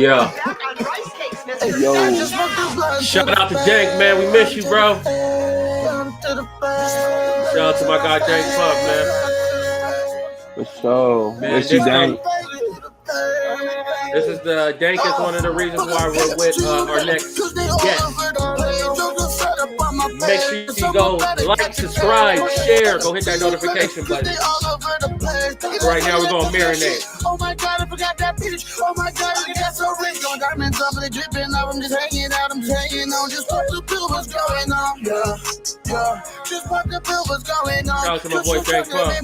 Yeah. Yo. Shout out to Dank, man. We miss you, bro. Shout out to my guy Dank Puff, man. For sure. Man, Miss you, Dank. This is the Dank is one of the reasons why we're with our next guest. Make sure you go like, subscribe, share, go hit that notification button. Right now we're gonna marinate. Oh my god, I forgot that bitch. Oh my god, I got so rich. On diamonds, double dripping up. I'm just hanging out, I'm just hanging on. Just pop the pill, what's going on? Yeah. Just pop the pill, what's going on? Shout out to my boy Drake Puff. Shout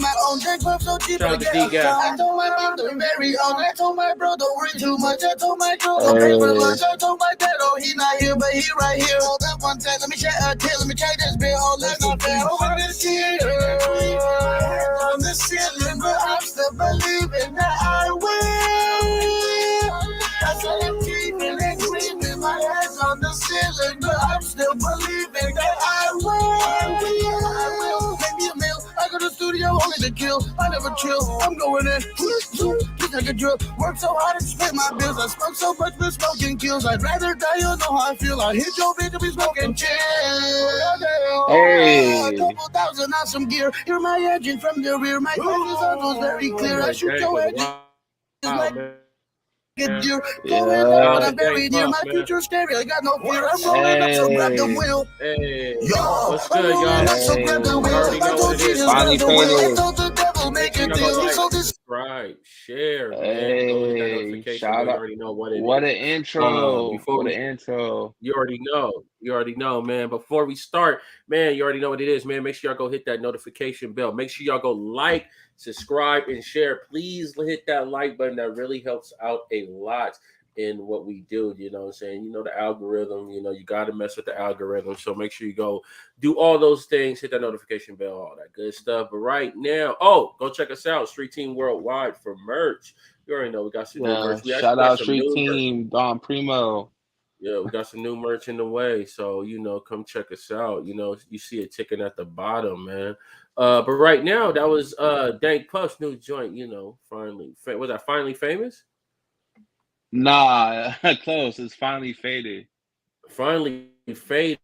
out to D-Gap. I told my mom to marry on. I told my bro don't worry too much. I told my girl don't pay for lunch. I told my dad, oh, he not here, but he right here. Hold up one time, let me check let me check this bill. Oh, that's not fair. Over this year, on the ceiling, but I'm still believing that I will. That's what I'm keeping and dreaming. My head's on the ceiling, but I'm still believing that I will. Make me a meal. I go to the studio only to kill. I never chill. I'm going in. Just like a drill. Work so hard to pay my bills. I smoke so much, but smoking kills. I'd rather die. You know how I feel. I hit your bitch and be smoking chill. Hey. Couple thousand on some gear. Hear my engine from the rear. My focus on was very clear. I shoot your engine. Like Yeah. I'm very near my future stereo. I got no fear. I'm rolling up, so grab the wheel. Hey, Yo, what's good, y'all? I'm rolling up, so grab the wheel. Already know I what told it Jesus, is. Finally grab the wheel. I faded. told the devil, make a deal. So this Subscribe, share, man. Go hit that Hey, notification. shout You out. already know what it What is. an intro. Before What an we, intro. you already know. You already know, man. Before we start, man, you already know what it is, man. Make sure y'all go hit that notification bell. Make sure y'all go like, subscribe, and share. Please hit that like button. That really helps out a lot in what we do. You know what I'm saying? You know the algorithm. You know you got to mess with the algorithm. So make sure you go do all those things. Hit that notification bell, all that good stuff. But right now, go check us out, Street Team Worldwide for merch. You already know we got some new Yeah. merch. We Shout actually got out some Street new merch. Team, Don Primo. Yeah, we got some new merch in the way. So, come check us out. You see it ticking at the bottom, man. But right now, that was Dank Puff's new joint, finally. Was that finally famous? Nah, close. It's finally faded. Finally faded.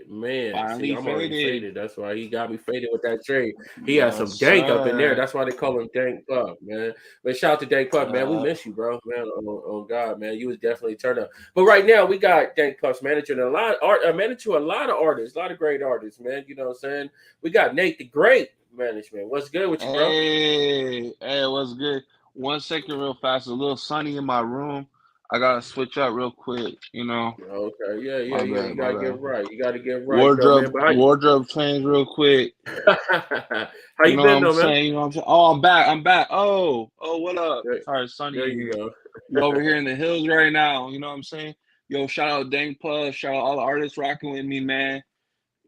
Man, see, I'm already Finally faded. That's faded. why he got me faded with that trade. He had some Yes, dank up in there. That's sir. why they call him Dank Puff, man. But shout out to Dank Puff, man. We Uh, miss you, bro. Man, on God, man. You was definitely turned up. But right now, we got Dank Puff's manager and a lot manager to a lot of artists, a lot of great artists, man. You know what I'm saying? We got Nate the Great management. What's good with you, bro? hey, what's good? 1 second, real fast. A little sunny in my room. I gotta switch up real quick. Okay, yeah, yeah, My yeah. You bad, my gotta get bad. right. You gotta get right, though, Wardrobe, man. But wardrobe change real quick. how You you know what been, I'm though, man? saying? You know what I'm saying? Oh, I'm back. I'm back. Oh, what up? There, Sorry, there Sonny. you go. You over here in the hills right now. You know what I'm saying? Yo, shout out Dang Plus. Shout out all the artists rocking with me, man.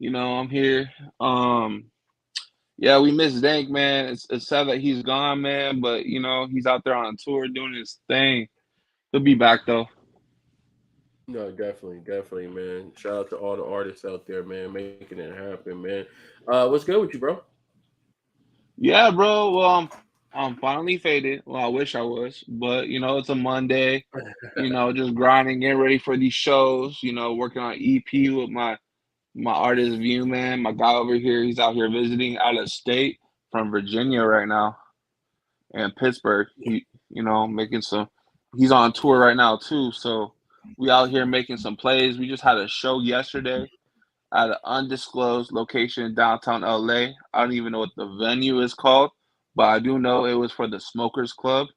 I'm here. Um, yeah, we miss Dank, man. It's sad that he's gone, man. But he's out there on tour doing his thing. He'll be back though. No, definitely, definitely, man. Shout out to all the artists out there, man, making it happen, man. What's good with you, bro? Yeah, bro. Well, I'm finally faded. Well, I wish I was, but it's a Monday. Just grinding, getting ready for these shows. Working on EP with my artist View, man. My guy over here, he's out here visiting out of state from Virginia right now and Pittsburgh. Making some. He's on tour right now too, so we out here making some plays. We just had a show yesterday at an undisclosed location in downtown LA. I don't even know what the venue is called, but I do know it was for the Smokers Club.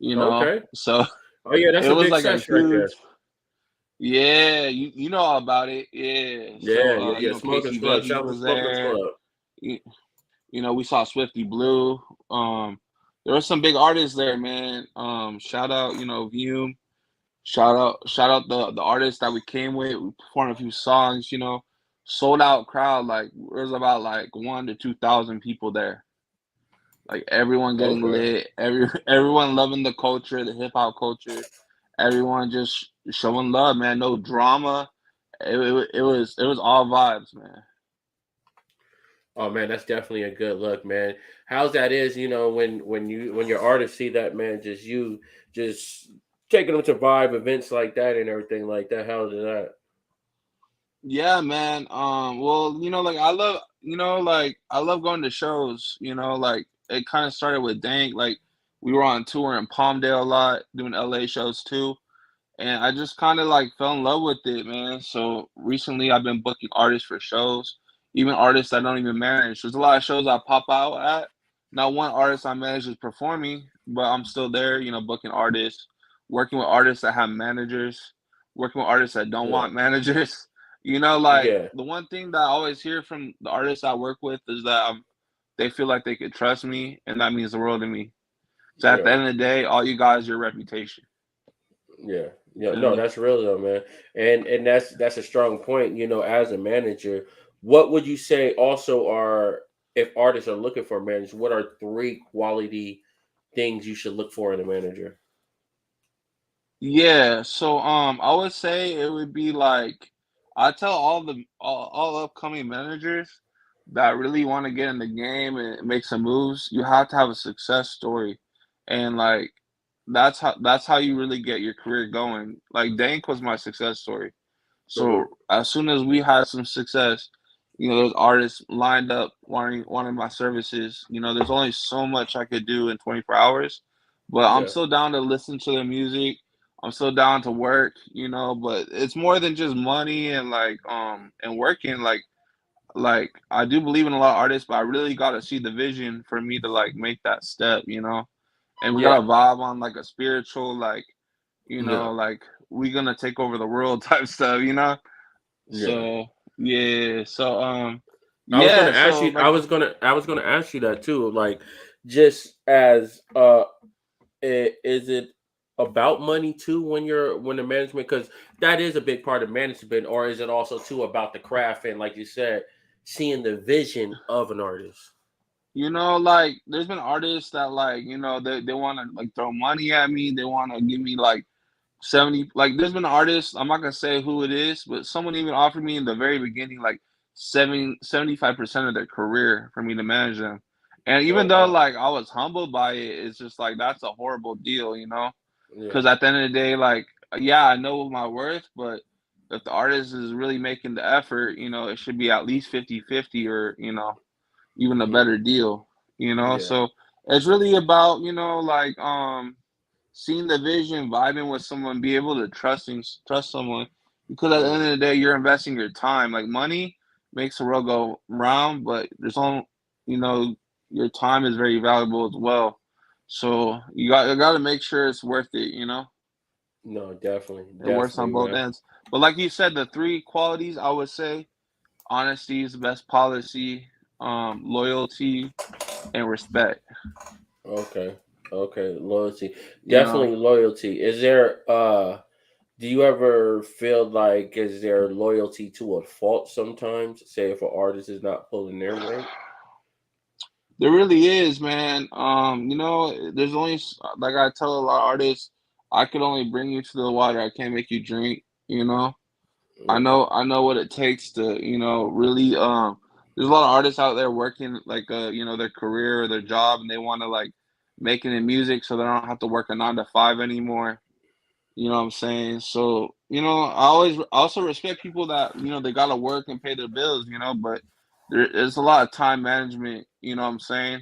Okay. So Oh yeah, that's it a was big like a session right there. huge. Yeah, you know all about it. Yeah. Yeah, So yeah, yeah. Smokers Casey Club. Veggie Shout out to was Smokers there. Club. You, we saw Swifty Blue. There were some big artists there, man. Shout out, View. Shout out the artists that we came with. We performed a few songs, sold out crowd. Like there was about like 1 to 2,000 people there. Like everyone getting Okay. lit, everyone loving the culture, the hip hop culture. Everyone just showing love, man. No drama. It was all vibes, man. Oh man, that's definitely a good look, man. How's that is, when your artists see that, man, just you just taking them to vibe events like that and everything like that. How's that? Yeah, man. Well, like I love going to shows. Like it kind of started with Dank. Like we were on tour in Palmdale a lot, doing LA shows too. And I just kind of like fell in love with it, man. So recently, I've been booking artists for shows, even artists I don't even manage. There's a lot of shows I pop out at. Not one artist I manage is performing, but I'm still there, booking artists, working with artists that have managers, working with artists that don't Yeah, want managers. Like yeah, the one thing that I always hear from the artists I work with is that they feel like they could trust me, and that means the world to me. So at the yeah. end of the day, all you guys, your reputation. Yeah, yeah, Feel no, me? that's real though, man, and that's a strong point. As a manager, what would you say also are if artists are looking for a manager? What are three quality things you should look for in a manager? Yeah, so I would say it would be like I tell all upcoming managers that really want to get in the game and make some moves, you have to have a success story. And like that's how you really get your career going. Like Dank was my success story. Hmm. So as soon as we had some success, there's artists lined up wanting my services. There's only so much I could do in 24 hours, but I'm Yeah, still down to listen to their music. I'm still down to work, but it's more than just money and like and working. Like I do believe in a lot of artists, but I really got to see the vision for me to like make that step. And we got yeah, to vibe on like a spiritual yeah, like we gonna take over the world type stuff. yeah. So yeah, so I was gonna yeah, ask so you. like I was gonna ask you that too. Like, just as is it about money too when the management, because that is a big part of management, or is it also too about the craft and like you said, seeing the vision of an artist? like there's been artists that like they want to like throw money at me. They want to give me like 70. Like there's been artists, I'm not gonna say who it is, but someone even offered me in the very beginning like 75% of their career for me to manage them. And Oh even though wow, like I was humbled by it, it's just like that's a horrible deal. yeah, Because at the end of the day, like, yeah, I know my worth, but if the artist is really making the effort, it should be at least 50-50, or, even a hmm, better deal. yeah, So it's really about, like seeing the vision, vibing with someone, be able to trust someone. Because at the end hmm, of the day, you're investing your time. Like money makes the world go round, but there's only you know, your time is very valuable as well. So you got to make sure it's worth it. no, definitely, It works on definitely, both man. ends. But like you said, the three qualities I would say: honesty is the best policy, loyalty, and respect. Okay, okay, loyalty, You know, definitely loyalty. Is there do you ever feel like is there loyalty to a fault sometimes? Say if an artist is not pulling their weight. there really is, man. There's only like I tell a lot of artists, I could only bring you to the water. I can't make you drink. I Okay. know, I know what it takes to, really. There's a lot of artists out there working like their career or their job, and they want to like making it music, so they don't have to work a 9 to 5 anymore. You know what I'm saying? So, I also respect people that, they gotta work and pay their bills, but there's a lot of time management, you know what I'm saying?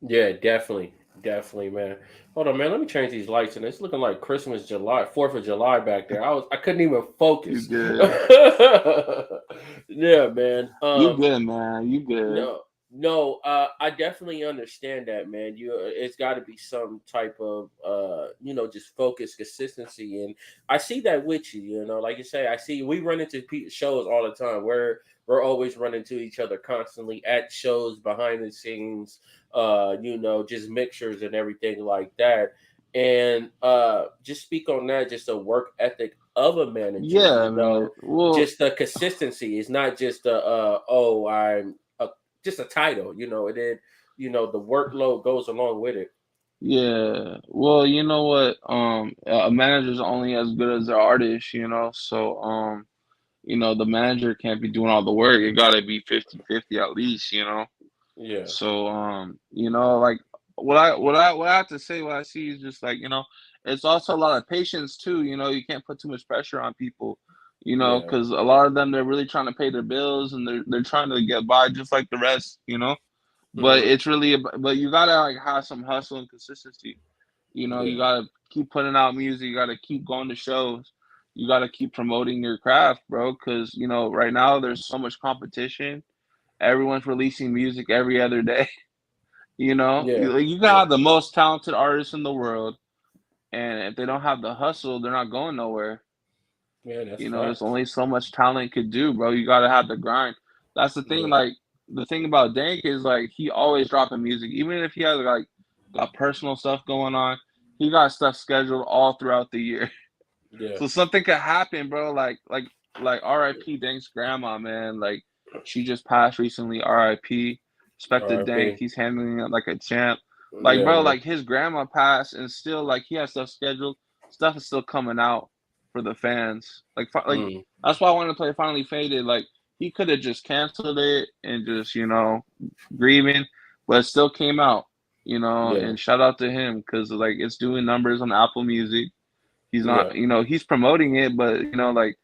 Yeah, definitely. Definitely, man. Hold on, man. Let me change these lights, and it's looking like Christmas, July, 4th of July back there. I couldn't even You focus. good. Yeah, man. You good, man. You good. No, no. I definitely understand that, man. It's got to be some type of, just focus, consistency, and I see that with you. Like you say, I see we run into shows all the time. We're always running to each other constantly at shows, behind the scenes, just mixtures and everything like that. And just speak on that, just a work ethic of a manager. Yeah, man. Well, Just the consistency is not just a oh I'm a, just a title, and then the workload goes along with it. yeah. Well, you know what? A manager's only as good as their artist. So, the manager can't be doing all the work. It gotta be 50-50 at least. Yeah, So, like what I have to say, what I see is just like, it's also a lot of patience too. You know, you can't put too much pressure on people. You know, Yeah. because a lot of them they're really trying to pay their bills and they're trying to get by just like the rest. You know, but Hmm. it's really but you gotta like have some hustle and consistency. You know, you Yeah. gotta keep putting out music. You gotta keep going to shows. You gotta keep promoting your craft, bro. Because you know, right now there's so much competition. Everyone's releasing music every other day. You know, Yeah. you can Yeah. have the most talented artists in the world, and if they don't have the hustle, they're not going nowhere. Yeah. That's You know, there's only facts. so much talent could do, bro. You gotta have the grind. That's the thing. Yeah. Like the thing about Dank is like he always dropping music, even if he has like got personal stuff going on. He got stuff scheduled all throughout the year. Yeah. So something could happen, bro. Like R.I.P. Dank's grandma, man. Like she just passed recently. R.I.P. Respect to Dank. R.I.P. He's handling it like a champ. Like, Yeah, bro, man. like his grandma passed, and still like he has stuff scheduled. Stuff is still coming out for the fans. Like Mm. that's why I wanted to play Finally Faded. Like he could have just canceled it and just grieving, but it still came out. You know, Yeah. and shout out to him because like it's doing numbers on Apple Music. He's Yeah. not, he's promoting it, but like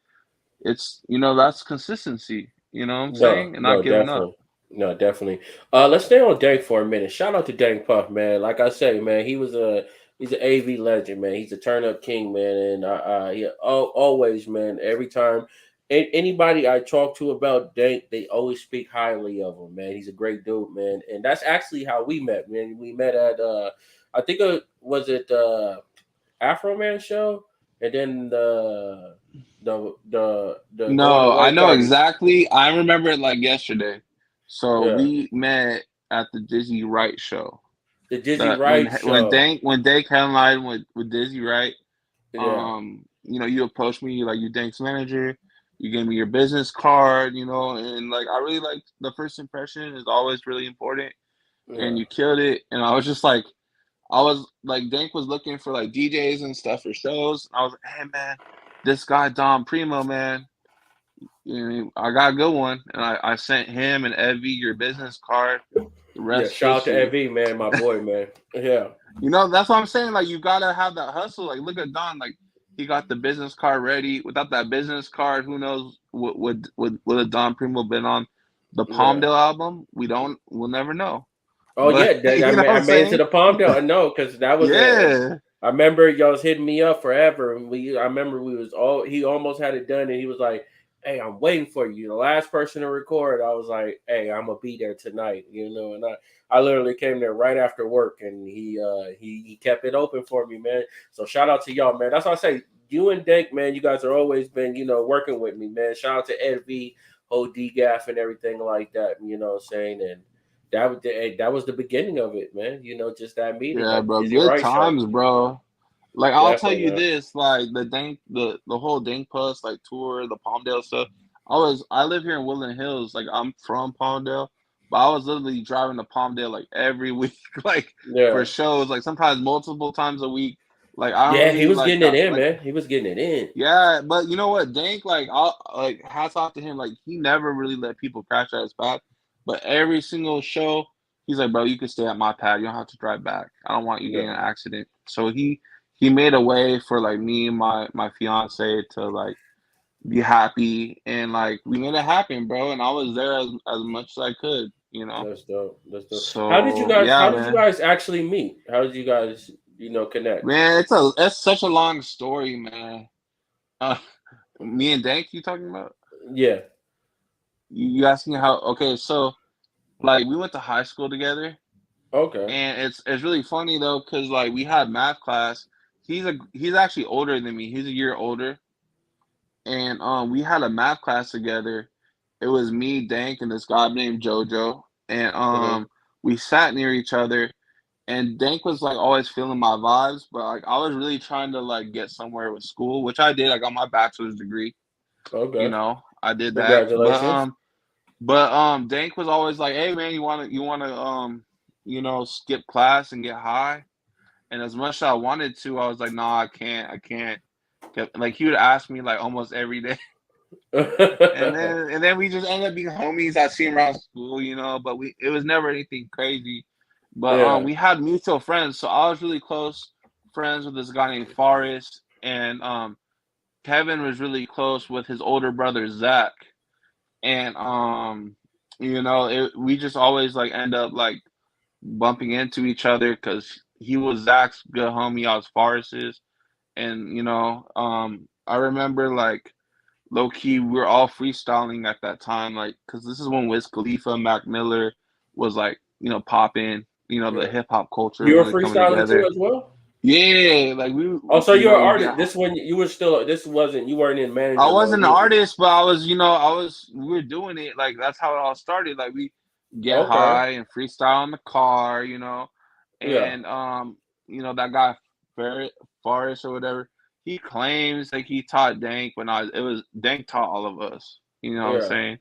it's, that's consistency. You know what I'm No, saying? And no, not giving up. definitely. No, definitely. Let's stay on Dank for a minute. Shout out to Dank Puff, man. Like I say, man, he's an AV legend, man. He's a turn up king, man, and always, man. Every time anybody I talk to about Dank, they always speak highly of him, man. He's a great dude, man, and that's actually how we met, man. We met at I think it was it Afro Man show, and then the going No, I away know party. exactly. I remember it like yesterday. So Yeah. we met at the Dizzy Wright show. The Dizzy That Wright show. When Dank headlined with Dizzy Wright, Yeah. you approached me like you Dank's manager. You gave me your business card, and like I really like the first impression is always really important, and Yeah. you killed it. And I was just like, I was like, Dank was looking for like DJs and stuff for shows. I was like, hey man, this guy Dom Primo, man, I got a good one, and I sent him and Evie your business card. The Yeah. rest Shout out to history. Ev, man, my boy, man. Yeah. That's what I'm saying. Like, you gotta have that hustle. Like, look at Don. Like, he got the business card ready. Without that business card, who knows what would have Don Primo been on the Yeah. Palmdale album? We'll never know. Oh But yeah, you know what I I'm made it to saying? the Palmdale. I know because that was a. Yeah. I remember y'all was hitting me up forever, and I remember we was all. He almost had it done, and he was like, "Hey, I'm waiting for you." The last person to record, I was like, "Hey, I'm gonna be there tonight," and I literally came there right after work, and he kept it open for me, man. So shout out to y'all, man. That's why I say you and Dank, man. You guys are always been, working with me, man. Shout out to Ed V, whole DGAF, and everything like that. You know what I'm saying? And that was the beginning of it, man. Just that meeting Yeah, at the bro. Dizzy Good Rice show. times, bro. Like, I'll tell Definitely, you man. this, like the whole Dank Plus like tour, the Palmdale stuff. I live here in Woodland Hills. Like, I'm from Palmdale, but I was literally driving to Palmdale like every week, like for Yeah, shows, like sometimes multiple times a week. Like, I don't yeah, he really was like getting it that. in, Like, man. He was getting it in. yeah, but you know what, Dank, like, I'll like hats off to him. Like, he never really let people crash at his pad, but every single show, he's like, bro, you can stay at my pad. You don't have to drive back. I don't want you getting Yeah, in an accident. So he made a way for like me and my fiance to like be happy, and like we made it happen, bro. And I was there as much as I could, you know. that's dope. That's dope. So How yeah, did you man. guys actually meet? How did you guys, connect? Man, it's such a long story, man. Uh, Me and Dank, you talking about? Yeah. You asking how? Okay, so like we went to high school together, Okay. and it's really funny though, cause like we had math class. He's actually older than me. He's a year older, and we had a math class together. It was me, Dank, and this guy named JoJo, and Hmm. we sat near each other. And Dank was like always feeling my vibes, but like I was really trying to like get somewhere with school, which I did. I got my bachelor's degree. Okay. I did that, Congratulations. but Dank was always like, "Hey man, you wanna skip class and get high." And as much as I wanted to, I was like, "Nah, I can't." Like he would ask me like almost every day, and then we just ended up being homies. I see him around school, but it was never anything crazy. But Yeah. we had mutual friends, so I was really close friends with this guy named Forrest, and Kevin was really close with his older brother Zach, and we just always like end up like bumping into each other because he was Zach's good homie, I was Forrest's, and I remember like low key we were all freestyling at that time, like because this is when Wiz Khalifa, Mac Miller was like popping, the Yeah. hip hop culture You were really coming freestyling too together. as well. Yeah, like we, Oh, so you're an we get artist. This when you were still. This wasn't. You weren't in I manager mode wasn't an either. artist, but we were doing it. Like that's how it all started. Like we get Okay. high and freestyle in the car, Yeah. and that guy Ferret Forrest or whatever. He claims like he taught Dank when it was Dank taught all of us. You know what I'm Yeah. saying?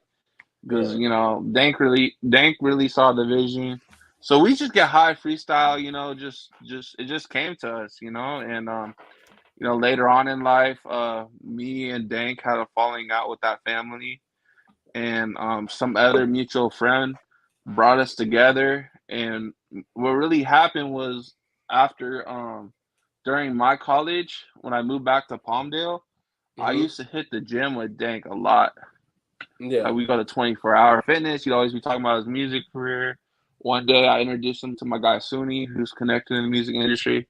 Because Yeah. Dank really saw the vision. So we just get high freestyle. Just it just came to us. And later on in life, me and Dank had a falling out with that family, and some other mutual friend brought us together. And what really happened was after during my college, when I moved back to Palmdale, I Hmm. used to hit the gym with Dank a lot. Yeah. We go to 24-hour fitness. He'd always be talking about his music career. One day, I introduced him to my guy Suni, who's connected in the music industry.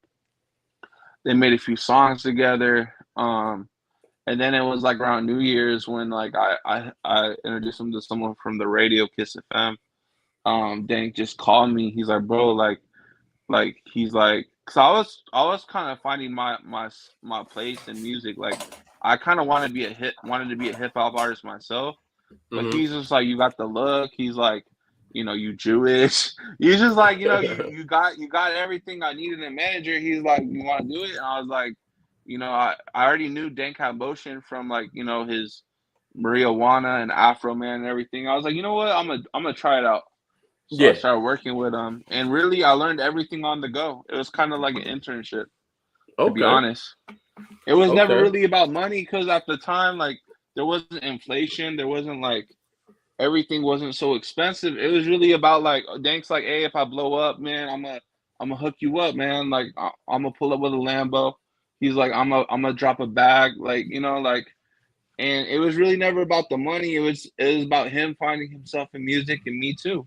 They made a few songs together. And then it was like around New Year's when like I introduced him to someone from the radio Kiss FM. Dank just called me. He's like, bro, like he's like, cause I was kind of finding my place in music. Like I kind of wanted to be a hip hop artist myself, but Hmm. he's just like, you got the look. He's like, you Jewish. He's just like, you got everything I needed in a manager. He's like, you want to do it? And I was like, I already knew Dank had motion from like, his Maria Wana and Afro Man and everything. I was like, you know what? I'm gonna try it out. So I Yeah. started working with him, and really, I learned everything on the go. It was kind of like an internship, to be Okay. honest. It was never Okay. really about money because at the time, like, there wasn't inflation. There wasn't like everything wasn't so expensive. It was really about like Dank's like, hey, if I blow up, man, I'm gonna hook you up, man. Like I'm gonna pull up with a Lambo. He's like, I'm gonna drop a bag, like like. And it was really never about the money. It was about him finding himself in music and me too.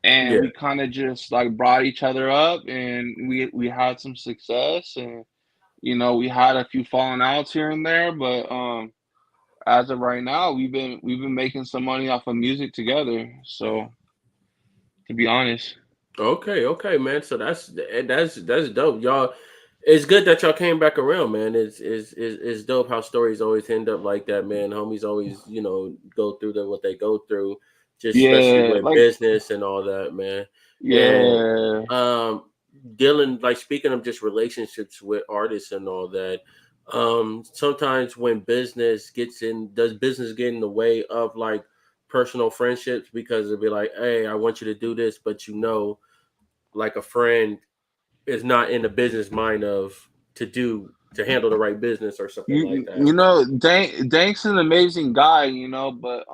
And Yeah. we kind of just like brought each other up, and we had some success, and we had a few falling outs here and there, but as of right now, we've been making some money off of music together. So to be honest, Okay. Okay, man. So that's dope, y'all. It's good that y'all came back around, man. It's dope how stories always end up like that, man. Homies always, go through what they go through, just especially yeah, with like business and all that, man. And yeah, um, dealing like speaking of just relationships with artists and all that. Sometimes when does business get in the way of like personal friendships because it'll be like, hey, I want you to do this, but like a friend is not in the business mind of to handle the right business or something like that. Dank's an amazing guy, but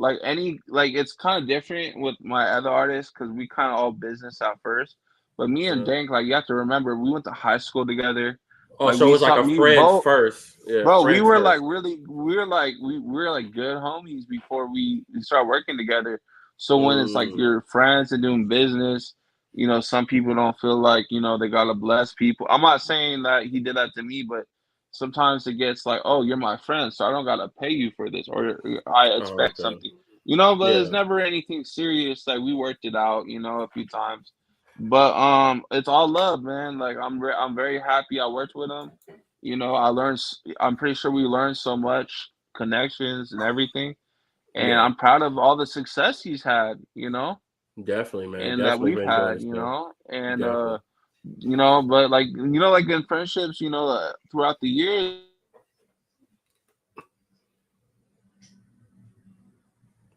like any like it's kind of different with my other artists because we kind of all business at first. But me and Uh, Dank, like you have to remember, we went to high school together. oh, Like so it we was like saw a me friend both. first. Yeah, Bro, we friends were like first. really, we were like good homies before we started working together. So when it's like Mm, your friends and doing business, some people don't feel like they gotta bless people. I'm not saying that he did that to me, but sometimes it gets like, oh, you're my friend, so I don't gotta pay you for this, or I oh, expect okay. something. But it's Yeah, never anything serious. Like we worked it out, a few times. But it's all love, man. Like I'm very happy I worked with him. I learned. I'm pretty sure we learned so much connections and everything, and yeah, I'm proud of all the success he's had. definitely, man. And that Definitely we've been doing had. his thing. And Definitely. but like like in friendships, throughout the years,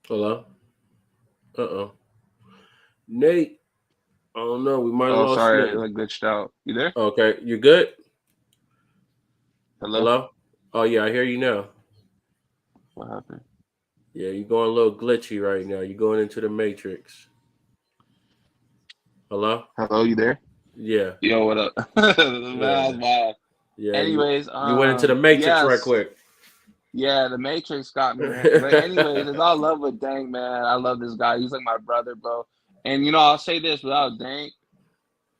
Hello. Uh. Nate. I don't know. We might have oh, lost sorry, I Nate. like glitched out. You there? Okay, you good? Hello? Hello. Oh yeah, I hear you now. What happened? Yeah, you're going a little glitchy right now. You're going into the matrix. Hello. Hello, you there? Yeah, Yo, what up? Man, yeah, that's wild. yeah. Anyways, You went into the Matrix right yes, quick. yeah, the Matrix got me, man. But anyways, it's all love with Dank, man. I love this guy. He's like my brother, bro. And I'll say this: without Dank,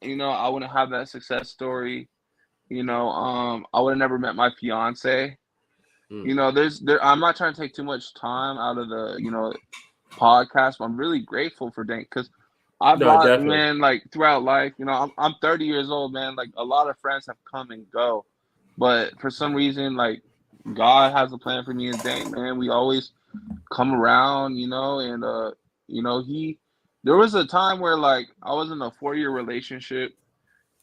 I wouldn't have that success story. I would have never met my fiance. Mm. I'm not trying to take too much time out of the podcast, but I'm really grateful for Dank because I've No, lot definitely. man like throughout life. I'm 30 years old, man. Like a lot of friends have come and go, but for some reason, like God has a plan for me and Dank, man. We always come around, and he. There was a time where like I was in a 4-year relationship,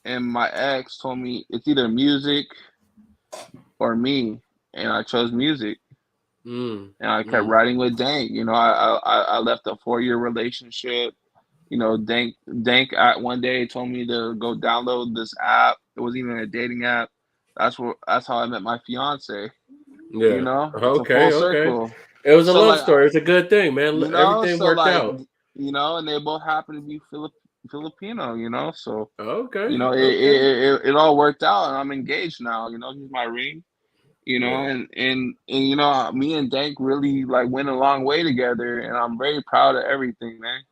and my ex told me it's either music or me, and I chose music, Mm. and I kept Mm. riding with Dank. I left a 4-year relationship. Dank at one day told me to go download this app. It wasn't even a dating app. That's how I met my fiance. Yeah. It's a Okay. full Okay. circle. It was a So love like, story. It's a good thing, man. Everything so worked like, out. and they both happen to be Filipino. So Okay. it, Okay. it all worked out, and I'm engaged now. He's my ring. Yeah. And me and Dank really like went a long way together, and I'm very proud of everything, man.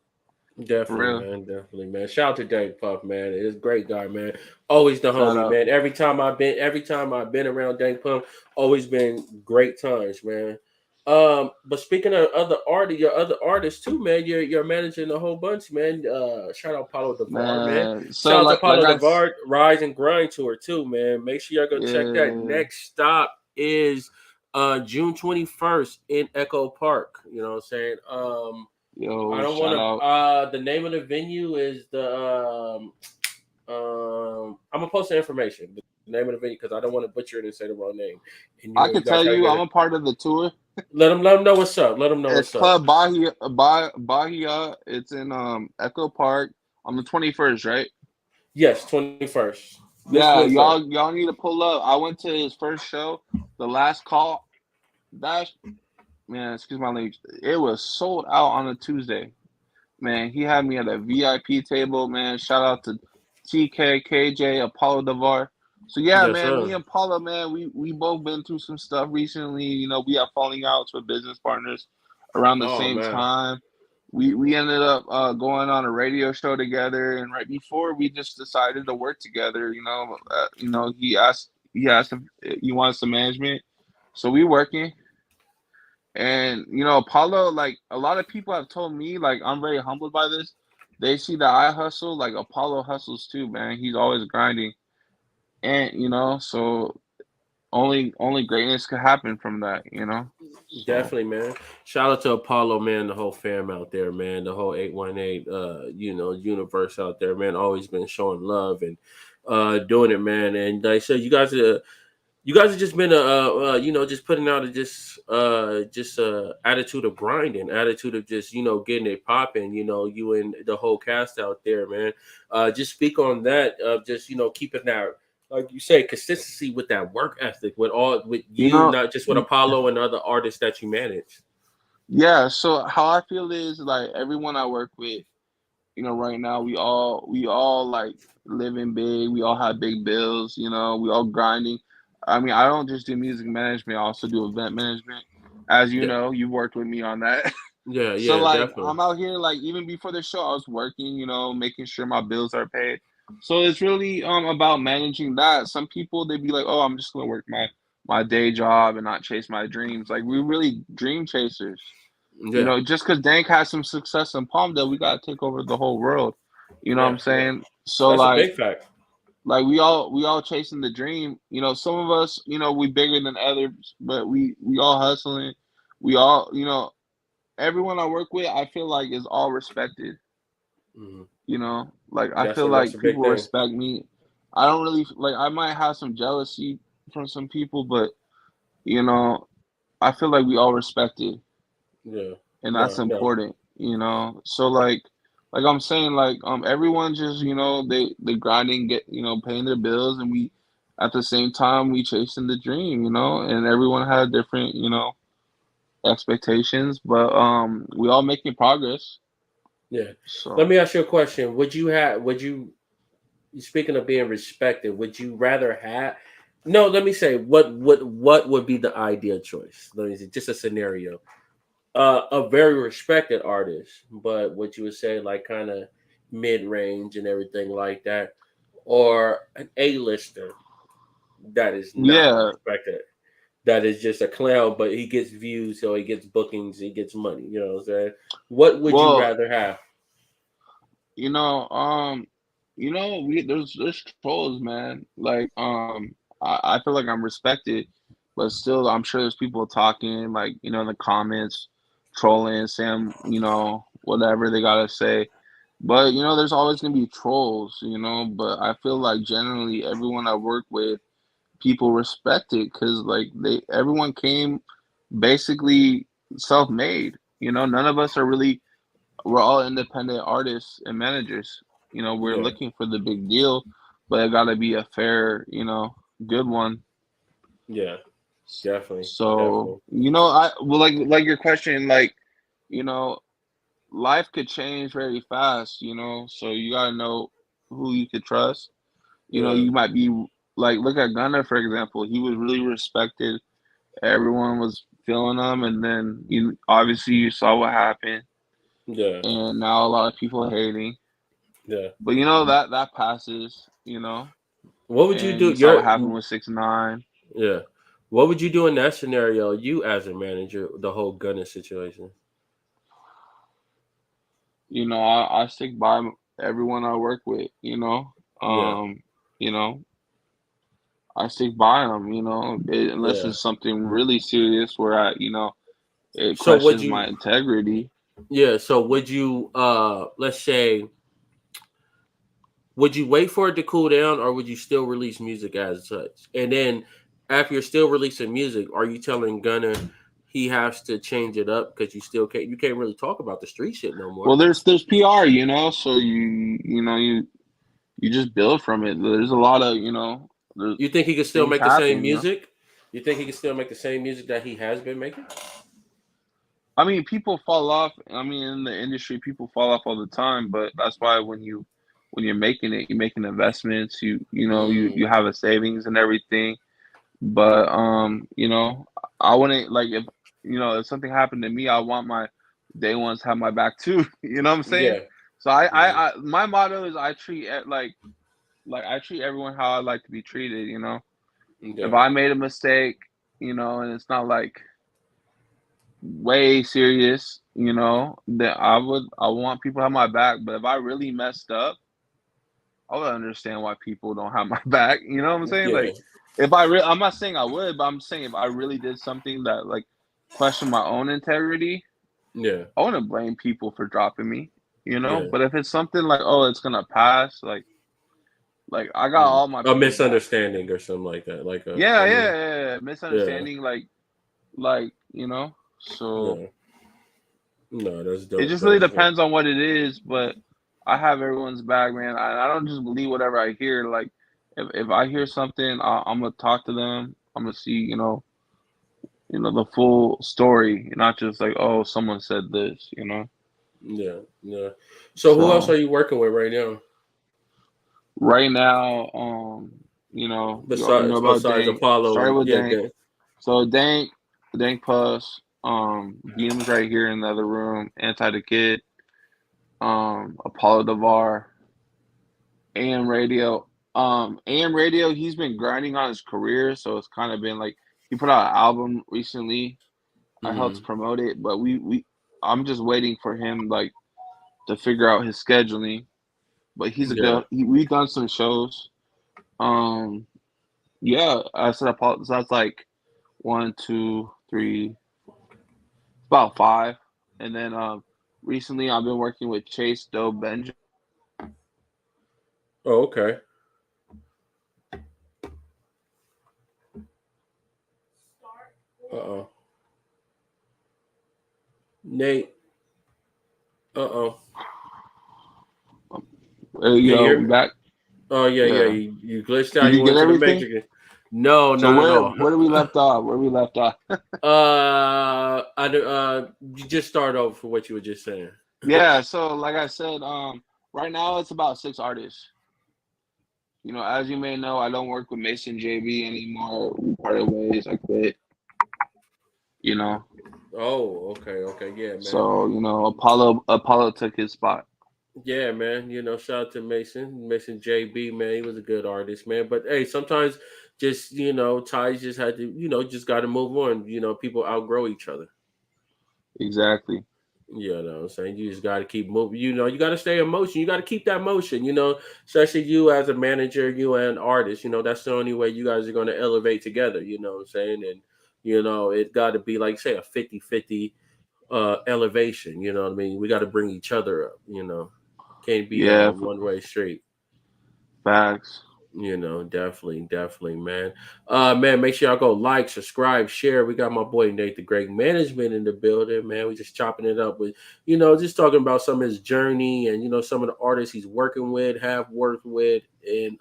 For Definitely, real. man. Definitely, man. Shout out to Dave Puff, man. It's a great guy, man. Always the Shout homie, out. man. Every time I've been around Dave Puff, always been great times, man. But speaking of other artists, your other artists too, man. You're managing a whole bunch, man. Shout out Paulo Devar, man. Man, so Shout out to like Paulo I Devar, Rise and Grind tour too, man. Make sure y'all go check that. yeah, Next stop is June 21st in Echo Park. You know what I'm saying? I yo, don't want shout to. out. The name of the venue is the. I'm gonna post the information. The name of the venue because I don't want to butcher it and say the wrong name. And I you could guys tell gotta you get I'm it. a part of the tour. Let them know what's up. Let them know It's what's up. Club Bahia. It's in Echo Park on the 21st, right? Yes, 21st. This Yeah, Wednesday. y'all need to pull up. I went to his first show, the last call. That man, excuse my language. It was sold out on a Tuesday. Man, he had me at a VIP table, man. Shout out to TK, KJ, Apollo Devar. So yeah, Yes, man, sir. me and Paula, man, we both been through some stuff recently. We have falling outs with business partners around the Oh same man, time. We ended up going on a radio show together, and right before we just decided to work together. He asked if he wants some management, so we working. And Apollo, like a lot of people have told me, like I'm very humbled by this. They see that I hustle, like Apollo hustles too, man. He's always grinding, and so only greatness could happen from that. So definitely, man. Shout out to Apollo, man. The whole fam out there, man. The whole 818, universe out there, man. Always been showing love and doing it, man. And like I said, you guys have just been just putting out a attitude of grinding, attitude of just getting it popping. You and the whole cast out there, man. Just speak on that of just keeping that, like you say, consistency with that work ethic with you you, know, not just with Apollo and other artists that you manage. yeah. So how I feel is like everyone I work with, right now we all like living big. We all have big bills. We all grinding. I mean, I don't just do music management. I also do event management. As you Yeah, know, you've worked with me on that. yeah, So yeah, like definitely. I'm out here like even before the show I was working, making sure my bills are paid. So it's really about managing that. Some people they be like, "Oh, I'm just going to work my day job and not chase my dreams." Like we really dream chasers. Yeah, Just cuz Dank has some success in Palmdale, we got to take over the whole world. You know what yeah, I'm yeah. saying? So That's a like big fact. we all chasing the dream. Some of us, we bigger than others, but we all hustling. We all, everyone I work with, I feel like is all respected. Hmm. Like I That's feel a that's a like big people thing. respect me. I don't really like. I might have some jealousy from some people, but you know, I feel like we all respect it, Yeah, and that's no, no. important. So like I'm saying, like everyone just they grinding, get paying their bills, and we at the same time we chasing the dream, and everyone had different expectations, but we all making progress. Yeah. Let So. me ask you a question. Would you speaking of being respected, would you rather have? No, let me say what would be the ideal choice? Let me see, just a scenario. A very respected artist, but what you would say like kind of mid range and everything like that, or an A-lister that is not Yeah. respected, that is just a clown, but he gets views, so he gets bookings, he gets money. You know what I'm saying? What would you Well, rather have? you know, we there's trolls, man. Like, I feel like I'm respected, but still, I'm sure there's people talking, like, in the comments, trolling, saying, whatever they gotta say. But there's always gonna be trolls, But I feel like generally everyone I work with, people respect it because like everyone came basically self-made. None of us are really we're all independent artists and managers. We're Yeah, looking for the big deal, but it got to be a fair, good one. yeah, definitely, So, definitely. I well, like your question, like, you know, life could change very fast, so you got to know who you could trust. Yeah, You might be like, look at Gunner, for example. He was really respected. Everyone was feeling him, and then obviously you saw what happened, yeah, and now a lot of people hating. yeah. But that passes, What would you and do? you saw what Your happened with 6ix9ine. Yeah. What would you do in that scenario? You as a manager, the whole gunning situation. I stick by everyone I work with. Yeah, Um, you know, I stick by them. Unless yeah. it's something really serious where it So would questions you? my integrity. Yeah. So would you? Let's say, would you wait for it to cool down, or would you still release music as such? And then, after you're still releasing music, are you telling Gunner he has to change it up because you can't really talk about the street shit no Well, more? there's PR, so you just build from it. There's a lot of the You think he could still things make the same happen. music? You think he can still make the same music that he has been making? I mean, people fall off. I mean, in the industry, people fall off all the time. But that's why when you're making it, you're making investments. You Mm, have a savings and everything. But I wouldn't like if something happened to me, I want my day ones to have my back too. You know what I'm saying? yeah. So I, Mhm. I, I my motto is I treat it like I treat everyone how I like to be treated. If Yeah. I made a mistake, and it's not like way serious, then I want people to have my back. But if I really messed up, I would understand why people don't have my back. You know what I'm saying? Yeah. Like I'm not saying I would, but I'm saying if I really did something that like questioned my own integrity, Yeah. I wouldn't blame people for dropping me. Yeah. But if it's something like, oh, it's gonna pass, like I got Mm. all my A people's back. misunderstanding or something like that. Like a, Yeah, I yeah, mean, yeah, yeah. yeah. Misunderstanding, like so. Yeah. No, that's It dope. just really That's dope. depends on what it is, but I have everyone's back, man. I don't just believe whatever I hear. Like, if I hear something, I'm gonna talk to them. I'm gonna see, the full story, not just like, oh, someone said this. Yeah. Yeah. So who else are So you working with right now? right now, you know about Besides Dank. Apollo Started and with yeah, Dank. Dan. So Dank Puss, Beam's right here in the other room. Anti the Kid, Apollo Devar. AM radio. AM radio, he's been grinding on his career, so it's kind of been like he put out an album recently. I helped Mm-hmm. promote it, but we I'm just waiting for him like to figure out his scheduling. But he's a Yeah. good. We've done some shows. Um, yeah, I said so that's like one, two, three, about five, and then recently I've been working with Chase Doe Benjamin. Oh, okay. Uh oh. Nate. Uh oh. Can you Yo, hear we me? back. Oh yeah, yeah. Yeah. You glitched Did out. you You get went to the everything? Matrix. No, So not at where all. where do we left off? Where we left off? You just start over for what you were just saying. Yeah, so like I said, right now it's about 6 artists. as you may know, I don't work with Mason JB anymore. We parted ways. I quit. You know, Oh, okay, yeah, man. so Apollo took his spot. Yeah, man. Shout out to Mason JB, man. He was a good artist, man. But hey, sometimes just ties just had to just got to move on. People outgrow each other. Exactly. You know what I'm saying? You just got to keep moving. You got to stay in motion. You got to keep that motion, especially you as a manager, you and an artist. That's the only way you guys are going to elevate together. You know what I'm saying? And, it got to be like, say, a 50-50 elevation. You know what I mean? We got to bring each other up. Can't be Yeah. one way street. Facts. Definitely, man. Man, make sure y'all go like, subscribe, share. We got my boy Nate, the Great Management, in the building, man. We just chopping it up with, just talking about some of his journey and some of the artists he's working with, have worked with, and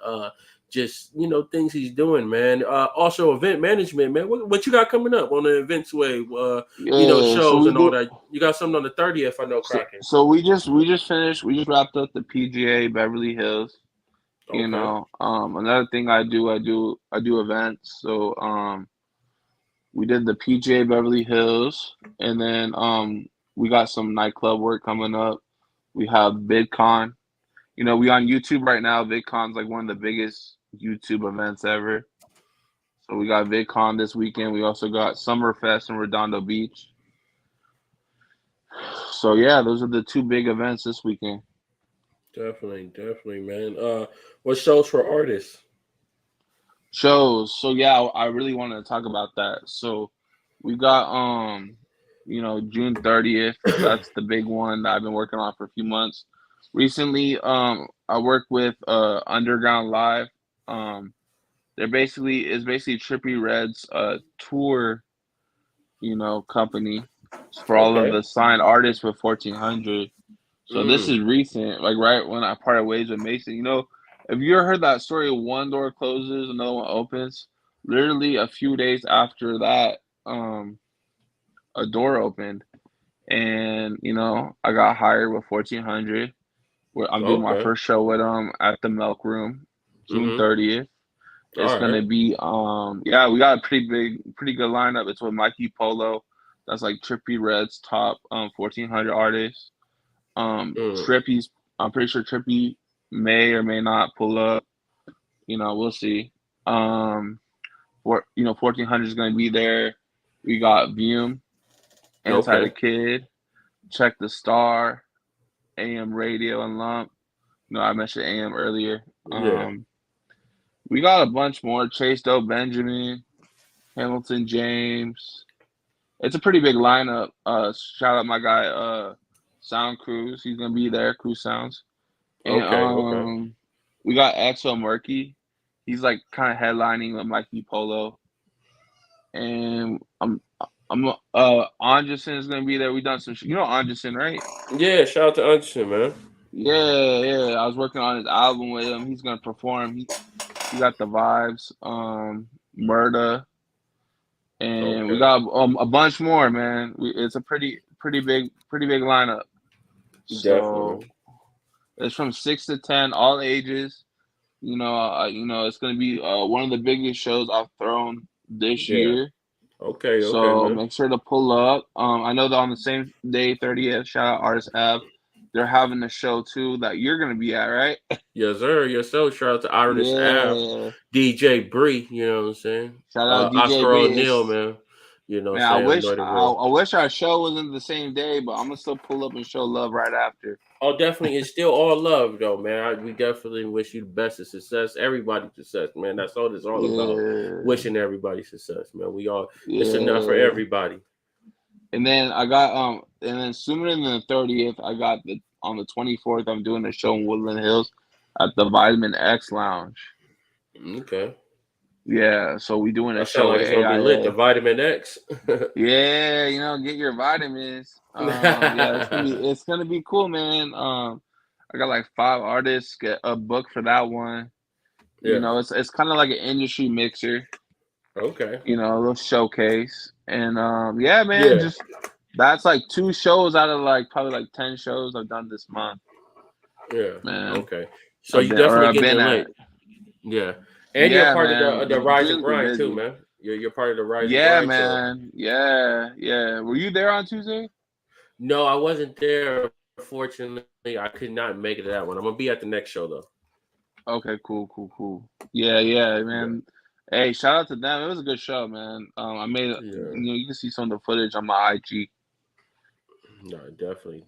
just things he's doing, man. Also, event management, man. What you got coming up on the events way? Yeah. So Shows we and all do. that. You got something on the 30th? I know, So, cracking. so we just finished. We just wrapped up the PGA Beverly Hills. Okay. Another thing I do events. So we did the PGA Beverly Hills, and then we got some nightclub work coming up. We have VidCon. We on YouTube right now. VidCon's like one of the biggest YouTube events ever. So we got VidCon this weekend. We also got Summerfest in Redondo Beach. So yeah, those are the two big events this weekend. Definitely, man. What shows for artists? Shows. So yeah, I really wanted to talk about that. So we got June 30th. That's the big one that I've been working on for a few months. Recently, I worked with Underground Live. Um it's basically Trippy Red's tour, company for all of Okay. the signed artists with 1400. So this Mm, is recent, like right when I parted ways with Mason. Have you ever heard that story? One door closes, another one opens. Literally a few days after that, a door opened, and I got hired with 1400. Where I'm doing my okay. first show with them at the Milk Room, June Mm-hmm. 30th. It's All gonna right. be yeah, we got a pretty good lineup. It's with Mikey Polo. That's like Trippy Red's top 1400 artists. Mm, Trippy's I'm pretty sure Trippy may or may not pull up. We'll see. Um 1400 is gonna be there. We got Vume, Anti the okay. Kid, Check the Star, AM Radio and Lump. I mentioned AM earlier. Yeah. We got a bunch more. Chase Doe Benjamin, Hamilton James. It's a pretty big lineup. Shout out my guy, Sound Cruise. He's gonna be there. Cruise Sounds, and Okay. we got Axel Murky. He's like kind of headlining with Mikey Polo, and I'm Anderson is gonna be there. We done some. Anderson, right? Yeah. Shout out to Anderson, man. Yeah, yeah. I was working on his album with him. He's gonna perform. He got the vibes. Murda, and we Okay. got a bunch more, man. It's a pretty big lineup. So Definitely. it's from 6 to 10, all ages. It's gonna be one of the biggest shows I've thrown this Yeah. year. Okay, So man. make sure to pull up. I know that on the same day, 30th, shout out Artist Ave. They're having a show too that you're gonna be at, right? Yes, sir. Yes, sir. Shout out to Iris Ave, Yeah. DJ Bree. You know what I'm saying? Shout out DJ Oscar Bree. O'Neal, man. Man, Say I I wish know the I, real. I wish our show wasn't the same day, but I'm gonna still pull up and show love right after. Oh, definitely. It's still all love, though, man. We definitely wish you the best of success. Everybody success, man. That's all it's all about. Yeah, Wishing everybody success, man. It's enough for yeah. everybody. And then sooner than the 30th, I got the on the 24th. I'm doing a show in Woodland Hills at the Vitamin X Lounge. Okay. Yeah, so we doing a That sounds show like with it's gonna be lit. The AIA. Vitamin X. Yeah, get your vitamins. Yeah, it's gonna be cool, man. I got like 5 artists get a book for that one. Yeah. It's kind of like an industry mixer. Okay. A little showcase, and yeah, man, Yeah. just that's like 2 shows out of like probably like 10 shows I've done this month, Yeah. man. Okay. So you definitely I've getting been it at. late. Yeah, and you're Yeah, part of man. the Rise and Jim's been Grind too, busy. man. You're part of the Rise and Yeah, Grind show. man. Yeah. Were you there on Tuesday? No, I wasn't there. Fortunately, I could not make it to that one. I'm gonna be at the next show though. Okay, cool. Yeah, Yeah, man. Hey, shout out to them. It was a good show, man. I made yeah. you can see some of the footage on my IG. No, definitely,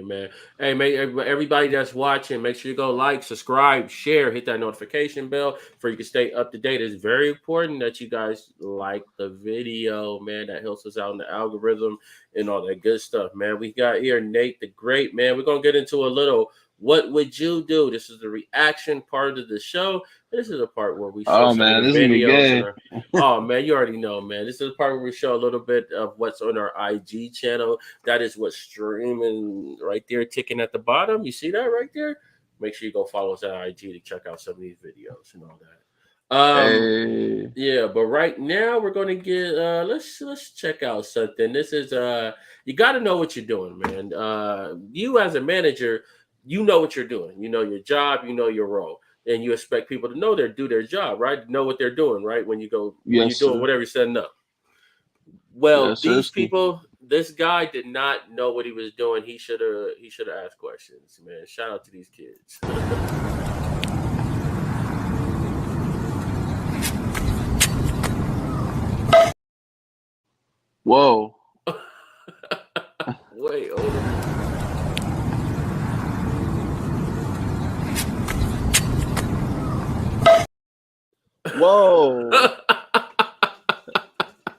man. Hey, make everybody that's watching, make sure you go like, subscribe, share, hit that notification bell for you can stay up to date. It's very important that you guys like the video, man. That helps us out in the algorithm and all that good stuff, man. We got here Nate the Great, man. We're gonna get into a little what would you do? This is the reaction part of the show. This is the part where we show Oh some of man, the this is gonna be videos and good. our. Oh man, you already know, man. This is the part where we show a little bit of what's on our IG channel. That is what's streaming right there, ticking at the bottom. You see that right there? Make sure you go follow us at IG to check out some of these videos and all that. Hey. Yeah, but right now we're gonna get let's check out something. This is you gotta know what you're doing, man. You as a manager, you know what you're doing. You know your job, you know your role. And you expect people to know do their job, right? Know what they're doing, right? When you're Yes, doing sir. whatever you're setting up. Well, Yes, these sirski. people, this guy did not know what he was doing. He should have asked questions, man. Shout out to these kids. Whoa. Wait, hold on. Whoa.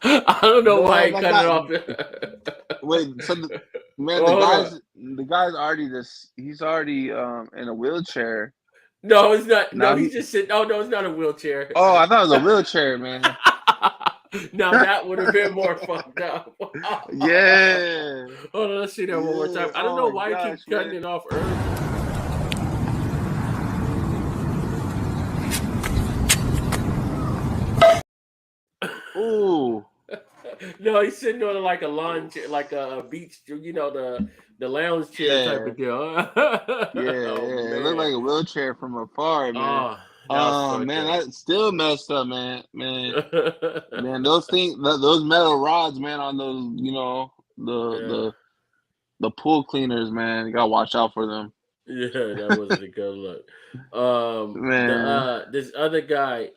I don't know why Man, he that cut it guy. off. Wait, so man, Well, hold on. the guy's already he's already in a wheelchair. No, it's not. No, Now he's just sitting. Oh no, it's not a wheelchair. Oh, I thought it was a wheelchair, man. Now that would have been more fucked up. Yeah. Hold on, let's see that one more time. I don't know Oh my why he gosh, keeps cutting man. it off early. Ooh. No, he's sitting on like a lawn chair, like a beach, the lounge chair type Yeah. of deal. Yeah. Oh It looked man. like a wheelchair from afar, man. Oh, that was fucked Man, up. that still messed up, man. Man, those things, those metal rods, man, on those, Yeah. the pool cleaners, man. You gotta watch out for them, Yeah, that wasn't a good look. man. This other guy,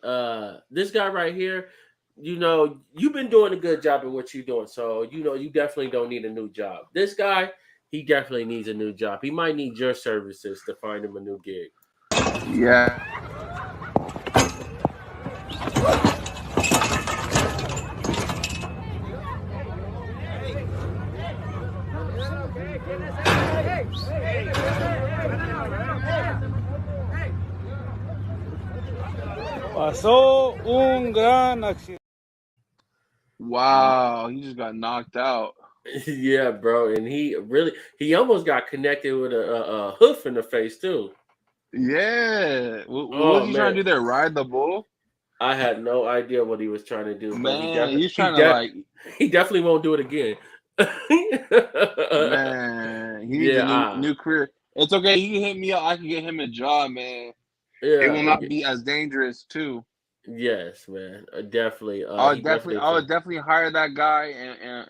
this guy right here, you've been doing a good job at what you're doing, so you definitely don't need a new job. This guy, he definitely needs a new job. He might need your services to find him a new gig. Yeah. Pasó un gran accidente. Wow, he just got knocked out. Yeah, bro, and he almost got connected with a hoof in the face too. Yeah. What Oh was he trying to man, do there? Ride the bull? I had no idea what he was trying to do, but Man, he's trying to like, he definitely won't do it again. man, he needs a Yeah, new career. It's okay. He can hit me up. I can get him a job, man. It will yeah, not be as dangerous too. yes, man, definitely. He definitely I would can. definitely hire that guy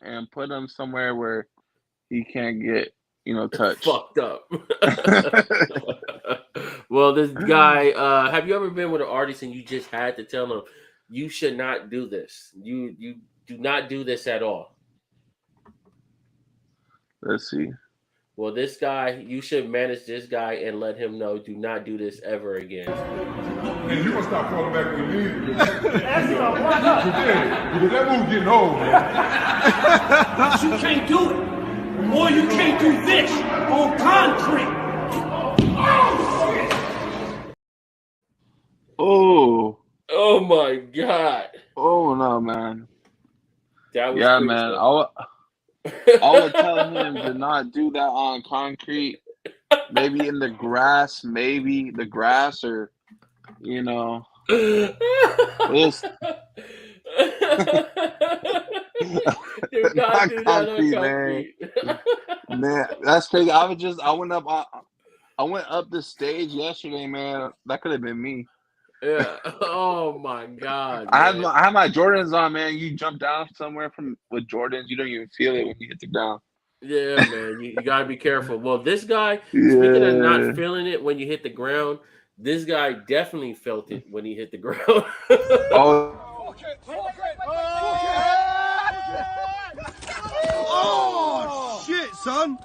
and put him somewhere where he can't get touched. Fucked up. Well, this guy, have you ever been with an artist and you just had to tell them you should not do this? You do not do this at all. Let's see. Well, this guy, you should manage this guy and let him know do not do this ever again. And you gonna stop calling back when you leave. That's not because that move getting old, man. You can't do it. Or you can't do this on concrete. Oh, Oh my god. oh no, man. That was Yeah, crazy. man. I would tell him to not do that on concrete. Maybe in the grass, maybe the grass or This Do not not do that on concrete, man. concrete. Man, that's crazy. I went up the stage yesterday, man. That could have been me. Yeah. Oh my God, I man. have my Jordans on, man. You jump down somewhere from with Jordans, you don't even feel it when you hit the ground. Yeah, man. You gotta be careful. Well, this guy, speaking of not Yeah. feeling it when you hit the ground, this guy definitely felt it when he hit the ground. Oh Oh, shit, son.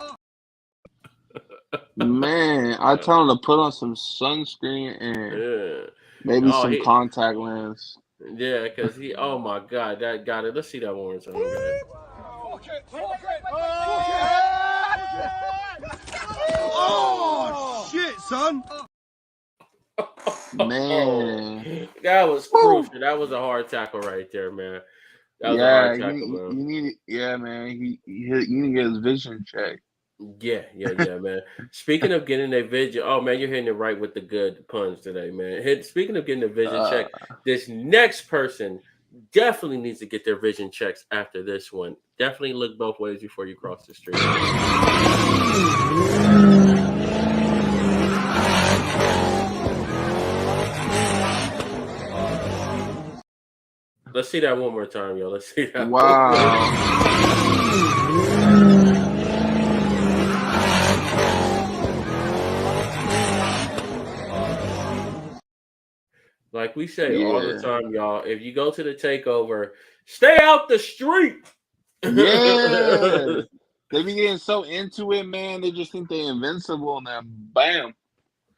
man, I tell him to put on some sunscreen and Yeah. maybe Oh, some contact lens. yeah, because he, oh my God, that got it. Let's see that one more time, guys. Oh, shit, son. Oh, Man. that was Woo. crucial. That was a hard tackle right there, man. That was a Yeah, hard tackle, man. you need yeah, man. You need to get his vision checked. Yeah, man. Speaking of getting a vision, oh man, you're hitting it right with the good puns today, man. Speaking of getting a vision Uh, check, this next person definitely needs to get their vision checks after this one. Definitely look both ways before you cross the street. Let's see that one more time, yo. Let's see that one more time. wow. Like we say all the Yeah. time, y'all, if you go to the takeover, stay out the street. Yeah. They be getting so into it, man. They just think they invincible and then bam,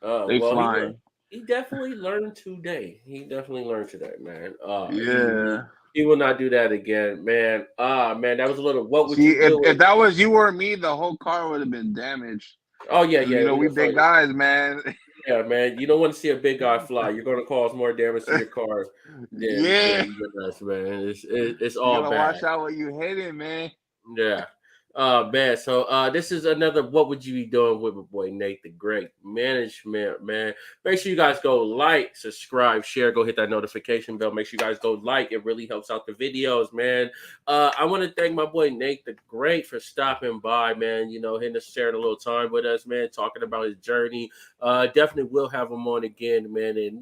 they Well, flying. he definitely learned today. He definitely learned today, man. Yeah. He will not do that again, man. Man, that was a little. What would See, you do? if that was you or me, the whole car would have been damaged. Oh yeah, 'Cause, yeah. we big guys, man. Yeah, man. You don't want to see a big guy fly. You're going to cause more damage to your car Yeah. than us, man. It's You all gotta bad. watch out what you hitting, man. Yeah. Man, so this is another what would you be doing with my boy Nate the Great Management, man. Make sure you guys go like, subscribe, share, go hit that notification bell. Make sure you guys go like. It really helps out the videos, man. I want to thank my boy Nate the Great for stopping by, man. You know, hitting us, sharing a little time with us, man, talking about his journey. Definitely will have him on again, man. And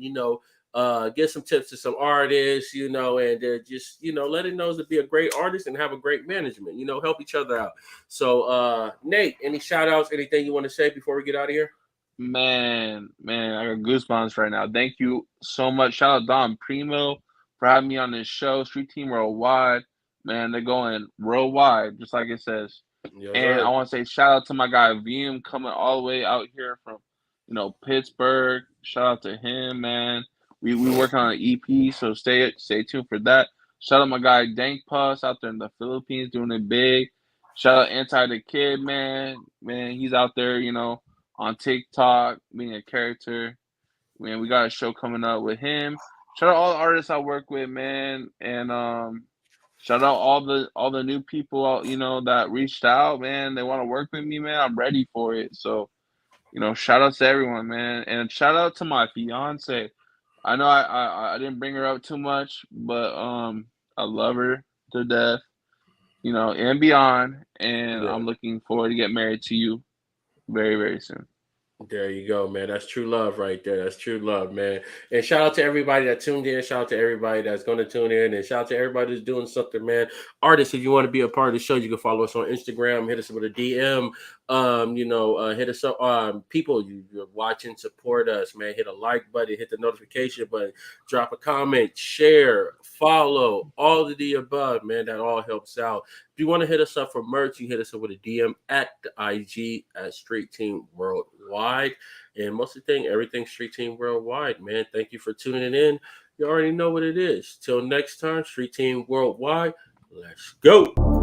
get some tips to some artists, and just, let it know to be a great artist and have a great management, help each other out. So, Nate, any shout outs, anything you want to say before we get out of here? Man, I got goosebumps right now. Thank you so much. Shout out Don Primo for having me on this show. Street Team Worldwide. Man, they're going worldwide, just like it says. Yes, And I sir. want to say shout out to my guy VM coming all the way out here from, Pittsburgh. Shout out to him, man. We working on an EP, so stay tuned for that. Shout out my guy Dank Puss out there in the Philippines doing it big. Shout out Anti the Kid, man. Man, he's out there, on TikTok being a character. Man, we got a show coming up with him. Shout out all the artists I work with, man, and shout out all the new people out, that reached out, man. They want to work with me, man. I'm ready for it. So, shout out to everyone, man, and shout out to my fiance. I know I didn't bring her up too much, but I love her to death, and beyond, and Yeah. I'm looking forward to get married to you very, very soon. There you go, man. That's true love right there. That's true love, man. And shout out to everybody that tuned in. Shout out to everybody that's going to tune in. And shout out to everybody that's doing something, man. Artists, if you want to be a part of the show, you can follow us on Instagram. Hit us with a DM. Hit us up. People, you're watching, support us, man. Hit a like button, hit the notification button, drop a comment, share, follow, all of the above, man. That all helps out. If you want to hit us up for merch, you hit us up with a DM at the IG at Street Team Worldwide. And most of the thing, everything Street Team Worldwide, man. Thank you for tuning in. You already know what it is. Till next time, Street Team Worldwide. Let's go.